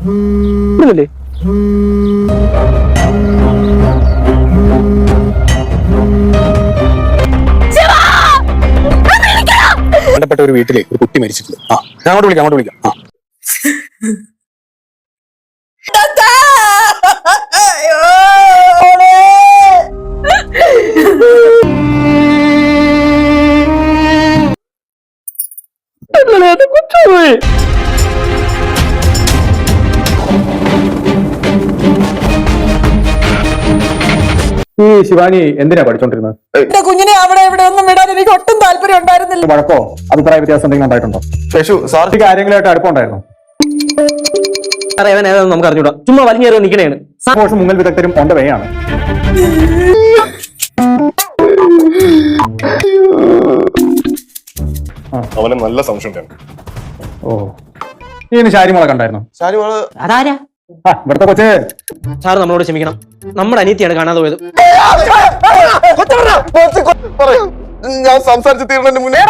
ഇവിടുന്നല്ലേ? ബന്ധപ്പെട്ട ഒരു വീട്ടിലെ ഒരു കുട്ടി മരിച്ചിട്ടുണ്ട്. ഞാൻ അങ്ങോട്ട് വിളിക്കാം. ഈ ശിവാനി എന്തിനാ പഠിച്ചോണ്ടിരുന്നത്? എന്റെ കുഞ്ഞിനെ അവിടെ ഇവിടെ ഒന്നും വിടാൻ എനിക്ക് ഒട്ടും താല്പര്യം ഉണ്ടായിരുന്നില്ല. വഴക്കോ അഭിപ്രായ വ്യത്യാസം എന്തെങ്കിലും ഉണ്ടായിട്ടുണ്ടോ? സാർക്ക് കാര്യങ്ങളായിട്ട് അടുപ്പമുണ്ടായിരുന്നു. നമുക്ക് അറിഞ്ഞൂടാ, ചുമ്മാ വലിഞ്ഞേറി നിൽക്കണേണ്. മോശം മുങ്ങൽ വിദഗ്ധരും ഓന്റെ വേയാണ്. അവന് നല്ല സംശയം. ഓ, നീ ശാരിമോളെ കണ്ടായിരുന്നു? അതാരാ? ഇവിടുത്തെ കൊച്ചേ. സാർ നമ്മളോട് ക്ഷമിക്കണം, നമ്മുടെ അനിയത്തിയാണ് കാണാതെ പോയത്. ഞാൻ സംസാരിച്ച് തീർന്നതിന് മുന്നേ